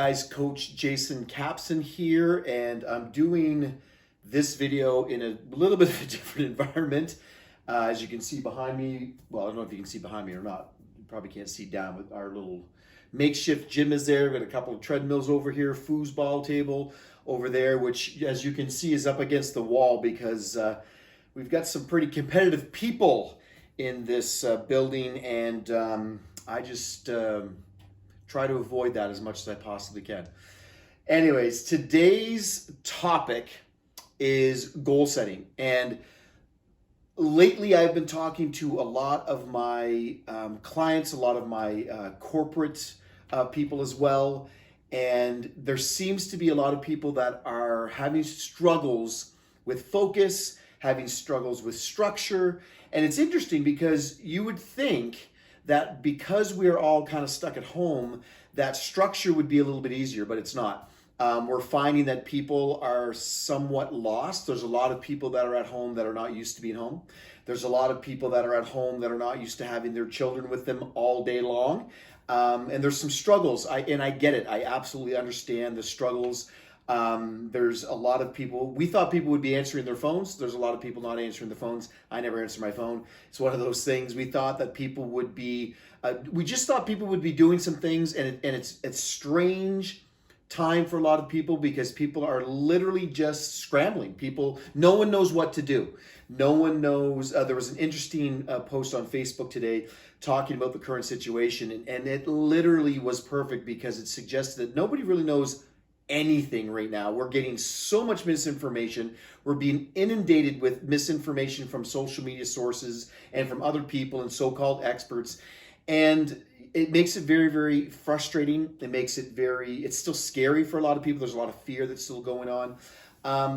guys, Coach Jason Capson here, and I'm doing this video in a little bit of a different environment. As you can see behind me, well, I don't know if you can see behind me or not. You probably can't see down, but our little makeshift gym is there. We've got a couple of treadmills over here, foosball table over there, which as you can see is up against the wall because we've got some pretty competitive people in this building, and I just try to avoid that as much as I possibly can. Anyways, today's topic is goal setting. And lately I've been talking to a lot of my clients, a lot of my corporate people as well. And there seems to be a lot of people that are having struggles with focus, having struggles with structure. And it's interesting because you would think that because we're all kind of stuck at home, that structure would be a little bit easier, but it's not. We're finding that people are somewhat lost. There's a lot of people that are at home that are not used to being home. There's a lot of people that are at home that are not used to having their children with them all day long. And there's some struggles, and I get it. I absolutely understand the struggles. There's a lot of people, we thought people would be answering their phones. There's a lot of people not answering the phones. I never answer my phone. It's one of those things. We thought that people would be, we just thought people would be doing some things, and it's strange time for a lot of people because people are literally just scrambling. People, no one knows what to do. No one knows. There was an interesting post on Facebook today talking about the current situation, and it literally was perfect because it suggested that nobody really knows anything right now. We're getting so much misinformation. We're being inundated with misinformation from social media sources and from other people and so-called experts. And it makes it very, very frustrating. It makes it it's still scary for a lot of people. There's a lot of fear that's still going on.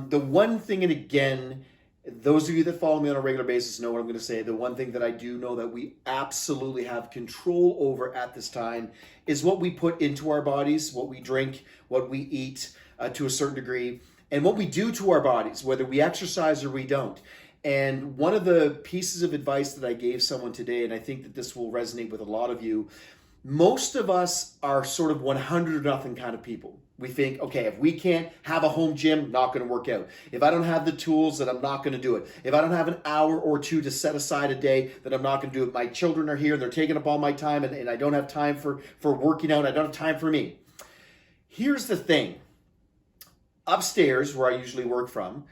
The one thing, and again, those of you that follow me on a regular basis know what I'm going to say. The one thing that I do know that we absolutely have control over at this time is what we put into our bodies, what we drink, what we eat to a certain degree, and what we do to our bodies, whether we exercise or we don't. And one of the pieces of advice that I gave someone today, and I think that this will resonate with a lot of you, most of us are sort of 100 or nothing kind of people. We think, okay, if we can't have a home gym, not going to work out. If I don't have the tools, then I'm not going to do it. If I don't have an hour or two to set aside a day, then I'm not going to do it. My children are here, they're taking up all my time, and I don't have time for working out. I don't have time for me. Here's the thing. Upstairs, where I usually work from,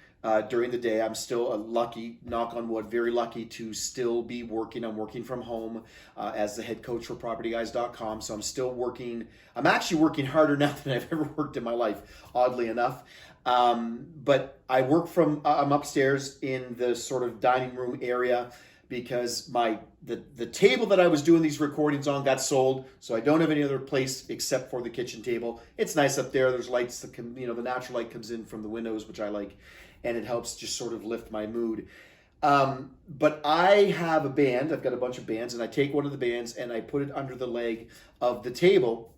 during the day, I'm still lucky, knock on wood, very lucky to still be working. I'm working from home as the head coach for PropertyGuys.com. So I'm still working. I'm actually working harder now than I've ever worked in my life, oddly enough. But I work I'm upstairs in the sort of dining room area because the table that I was doing these recordings on got sold. So I don't have any other place except for the kitchen table. It's nice up there. There's lights that come, the natural light comes in from the windows, which I like. And it helps just sort of lift my mood. But I have a band. I've got a bunch of bands, and I take one of the bands and I put it under the leg of the table,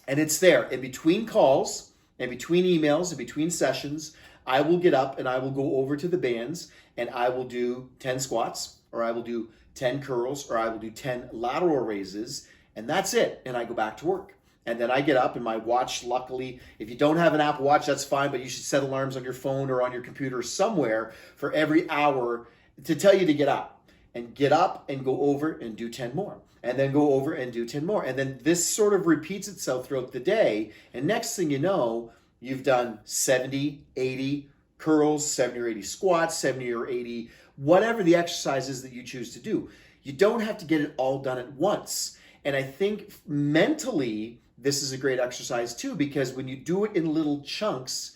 and it's there. In between calls, in between emails, in between sessions, I will get up and I will go over to the bands and I will do 10 squats, or I will do 10 curls, or I will do 10 lateral raises, and that's it. And I go back to work. And then I get up, and my watch, luckily, if you don't have an Apple Watch, that's fine, but you should set alarms on your phone or on your computer somewhere for every hour to tell you to get up. And get up and go over and do 10 more. And then go over and do 10 more. And then this sort of repeats itself throughout the day. And next thing you know, you've done 70, 80 curls, 70 or 80 squats, 70 or 80, whatever the exercise is that you choose to do. You don't have to get it all done at once. And I think mentally, this is a great exercise too, because when you do it in little chunks,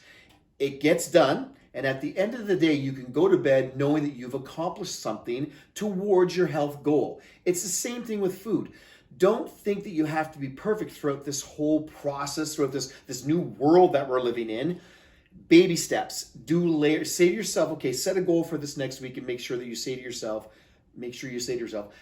it gets done. And at the end of the day, you can go to bed knowing that you've accomplished something towards your health goal. It's the same thing with food. Don't think that you have to be perfect throughout this whole process, throughout this new world that we're living in. Baby steps. Say to yourself, okay, set a goal for this next week, and make sure you say to yourself,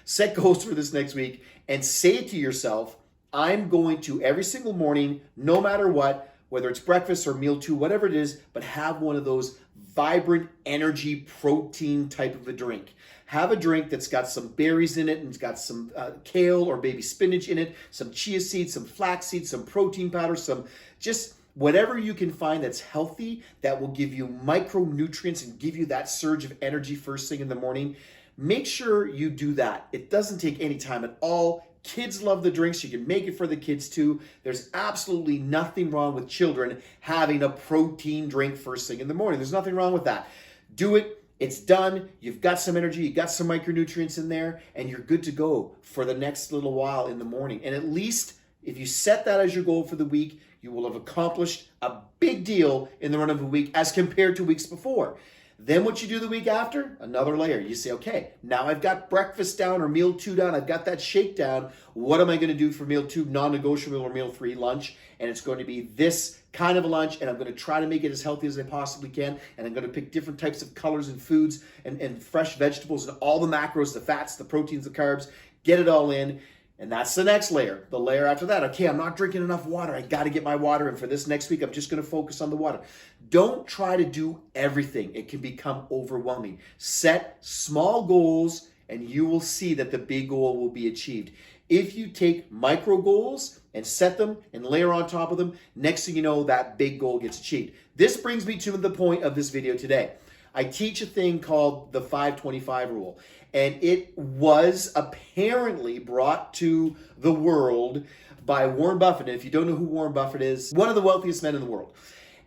set goals for this next week and say to yourself, I'm going to every single morning, no matter what, whether it's breakfast or meal two, whatever it is, but have one of those vibrant energy protein type of a drink. Have a drink that's got some berries in it and it's got some kale or baby spinach in it, some chia seeds, some flax seeds, some protein powder, some Just whatever you can find that's healthy, that will give you micronutrients and give you that surge of energy first thing in the morning. Make sure you do that. It doesn't take any time at all. Kids love the drinks. You can make it for the kids too. There's absolutely nothing wrong with children having a protein drink first thing in the morning. There's nothing wrong with that. Do it. It's done. You've got some energy. You got some micronutrients in there, and you're good to go for the next little while in the morning. And at least if you set that as your goal for the week, you will have accomplished a big deal in the run of a week as compared to weeks before. Then what you do the week after, another layer. You say, okay, now I've got breakfast down or meal 2 down. I've got that shake down. What am I going to do for meal 2, non-negotiable, or meal 3, lunch? And it's going to be this kind of a lunch, and I'm going to try to make it as healthy as I possibly can. And I'm going to pick different types of colors and foods and fresh vegetables and all the macros, the fats, the proteins, the carbs, get it all in. And that's the next layer. The layer after that, okay, I'm not drinking enough water. I got to get my water in for this next week. I'm just going to focus on the water. Don't try to do everything. It can become overwhelming. Set small goals, and you will see that the big goal will be achieved. If you take micro goals and set them and layer on top of them, next thing you know, that big goal gets achieved. This brings me to the point of this video today. I teach a thing called the 5-25 rule, and it was apparently brought to the world by Warren Buffett. And if you don't know who Warren Buffett is, one of the wealthiest men in the world.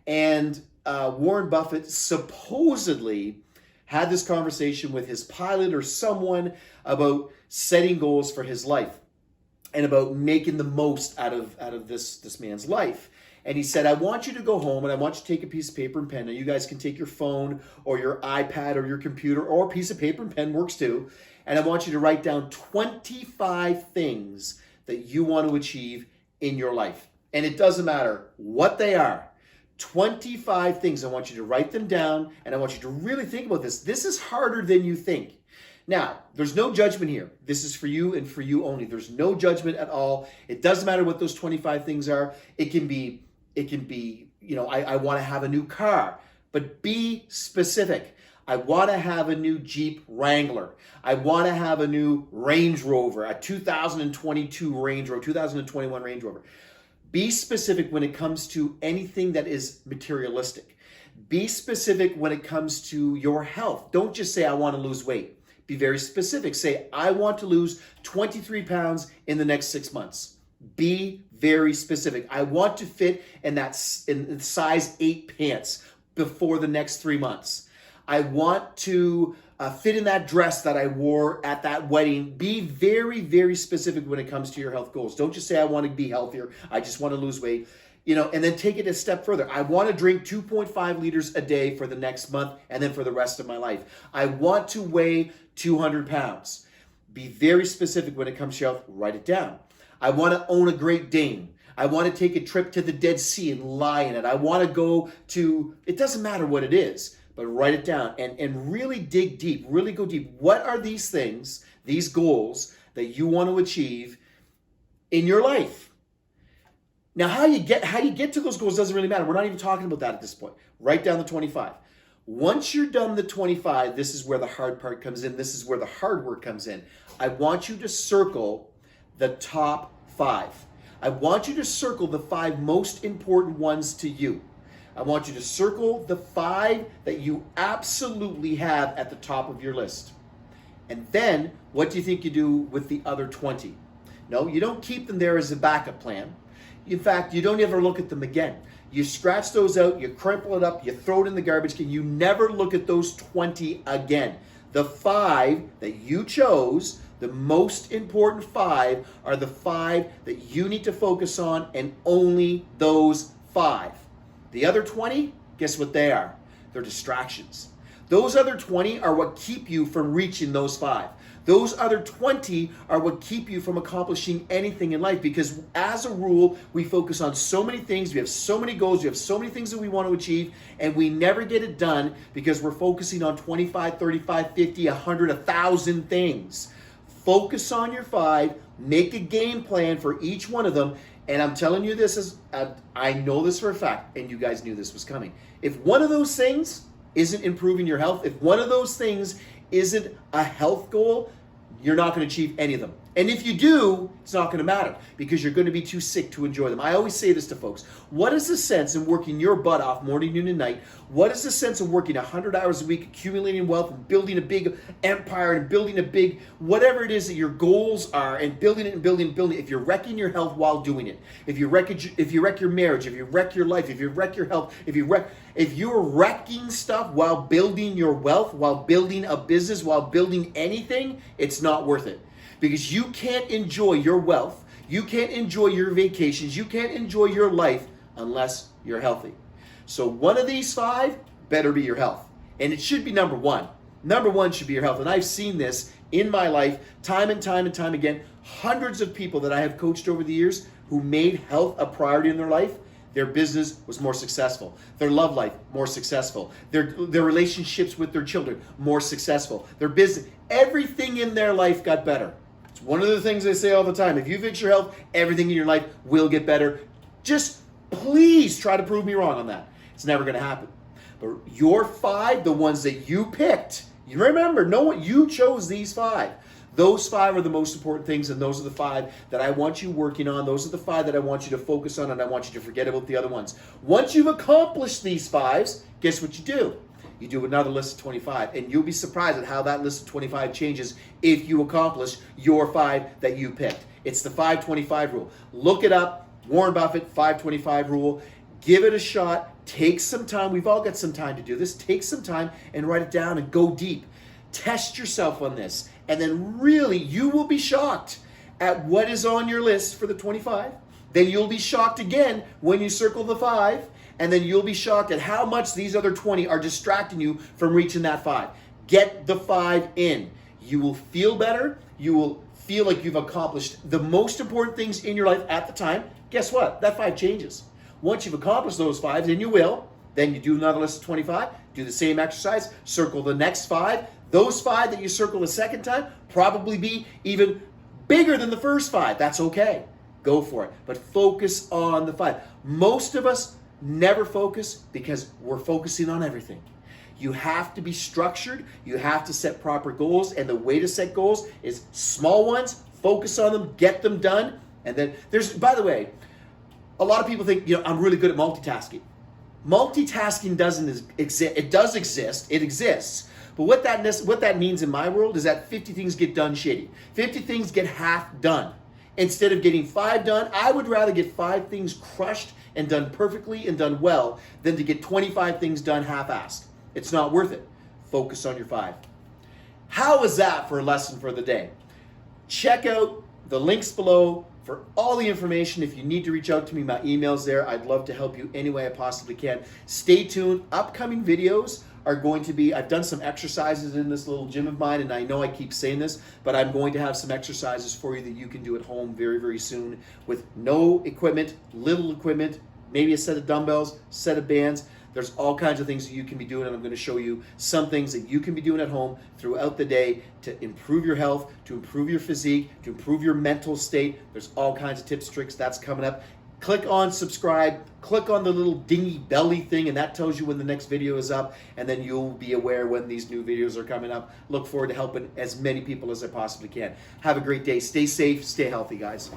And Warren Buffett supposedly had this conversation with his pilot or someone about setting goals for his life and about making the most out of this man's life. And he said, I want you to go home and I want you to take a piece of paper and pen. Now you guys can take your phone or your iPad or your computer, or a piece of paper and pen works too. And I want you to write down 25 things that you want to achieve in your life. And it doesn't matter what they are. 25 things. I want you to write them down, and I want you to really think about this. This is harder than you think. Now, there's no judgment here. This is for you and for you only. There's no judgment at all. It doesn't matter what those 25 things are. It can be, I want to have a new car, but be specific. I want to have a new Jeep Wrangler. I want to have a new Range Rover, a 2022 Range Rover, 2021 Range Rover. Be specific when it comes to anything that is materialistic. Be specific when it comes to your health. Don't just say, I want to lose weight. Be very specific. Say, I want to lose 23 pounds in the next 6 months. Be very specific. I want to fit in size 8 pants before the next 3 months. I want to fit in that dress that I wore at that wedding. Be very, very specific when it comes to your health goals. Don't just say, I want to be healthier. I just want to lose weight. And then take it a step further. I want to drink 2.5 liters a day for the next month and then for the rest of my life. I want to weigh 200 pounds. Be very specific when it comes to your health. Write it down. I want to own a Great Dane. I want to take a trip to the Dead Sea and lie in it. I want to go to, it doesn't matter what it is, but write it down and really dig deep, really go deep. What are these things, these goals that you want to achieve in your life? Now, how you get to those goals doesn't really matter. We're not even talking about that at this point. Write down the 25. Once you're done the 25, this is where the hard part comes in. This is where the hard work comes in. I want you to circle the top 5. I want you to circle the 5 most important ones to you. I want you to circle the 5 that you absolutely have at the top of your list. And then, what do you think you do with the other 20? No, you don't keep them there as a backup plan. In fact, you don't ever look at them again. You scratch those out, you crumple it up, you throw it in the garbage can. You never look at those 20 again. The 5 that you chose, the most important 5, are the 5 that you need to focus on, and only those 5. The other 20, guess what they are? They're distractions. Those other 20 are what keep you from reaching those 5. Those other 20 are what keep you from accomplishing anything in life, because as a rule, we focus on so many things, we have so many goals, we have so many things that we want to achieve, and we never get it done because we're focusing on 25, 35, 50, 100, 1,000 things. Focus on your 5, make a game plan for each one of them, and I'm telling you this, I know this for a fact, and you guys knew this was coming. If one of those things isn't improving your health, if one of those things isn't a health goal, you're not going to achieve any of them. And if you do, it's not going to matter because you're going to be too sick to enjoy them. I always say this to folks. What is the sense in working your butt off morning, noon, and night? What is the sense of working 100 hours a week, accumulating wealth, and building a big empire, and building a big, whatever it is that your goals are, and building it and building and building, if you're wrecking your health while doing it, if you wreck your marriage, if you wreck your life, if you wreck your health, if you're wrecking stuff while building your wealth, while building a business, while building anything, it's not worth it. Because you can't enjoy your wealth, you can't enjoy your vacations, you can't enjoy your life unless you're healthy. So one of these 5 better be your health. And it should be number 1. Number 1 should be your health. And I've seen this in my life time and time and time again. Hundreds of people that I have coached over the years who made health a priority in their life, their business was more successful. Their love life, more successful. Their relationships with their children, more successful. Their business, everything in their life got better. It's one of the things I say all the time. If you fix your health, everything in your life will get better. Just please try to prove me wrong on that. It's never going to happen. But your 5, the ones that you picked, you remember, you chose these 5. Those 5 are the most important things, and those are the 5 that I want you working on. Those are the 5 that I want you to focus on, and I want you to forget about the other ones. Once you've accomplished these 5s, guess what you do? You do another list of 25, and you'll be surprised at how that list of 25 changes if you accomplish your 5 that you picked. It's the 5-25 rule. Look it up, Warren Buffett, 5-25 rule. Give it a shot. Take some time. We've all got some time to do this. Take some time and write it down and go deep. Test yourself on this, and then really you will be shocked at what is on your list for the 25. Then you'll be shocked again when you circle the 5. And then you'll be shocked at how much these other 20 are distracting you from reaching that 5. Get the 5 in. You will feel better. You will feel like you've accomplished the most important things in your life at the time. Guess what? That 5 changes. Once you've accomplished those 5s, and you will, then you do another list of 25, do the same exercise, circle the next 5. Those 5 that you circle the second time probably be even bigger than the first 5. That's okay. Go for it. But focus on the 5. Most of us never focus because we're focusing on everything. You have to be structured. You have to set proper goals. And the way to set goals is small ones, focus on them, get them done. And then by the way, a lot of people think, I'm really good at multitasking. Multitasking doesn't exist. It does exist. It exists. But what that means in my world is that 50 things get done shitty. 50 things get half done. Instead of getting 5 done, I would rather get 5 things crushed and done perfectly and done well than to get 25 things done half-assed. It's not worth it. Focus on your 5. How is that for a lesson for the day? Check out the links below for all the information. If you need to reach out to me, my email's there. I'd love to help you any way I possibly can. Stay tuned. Upcoming videos are going to be, I've done some exercises in this little gym of mine, and I know I keep saying this, but I'm going to have some exercises for you that you can do at home very, very soon with no equipment, little equipment, maybe a set of dumbbells, set of bands. There's all kinds of things that you can be doing, and I'm going to show you some things that you can be doing at home throughout the day to improve your health, to improve your physique, to improve your mental state. There's all kinds of tips, tricks, that's coming up. Click on subscribe, click on the little dingy belly thing, and that tells you when the next video is up, and then you'll be aware when these new videos are coming up. Look forward to helping as many people as I possibly can. Have a great day. Stay safe, stay healthy, guys.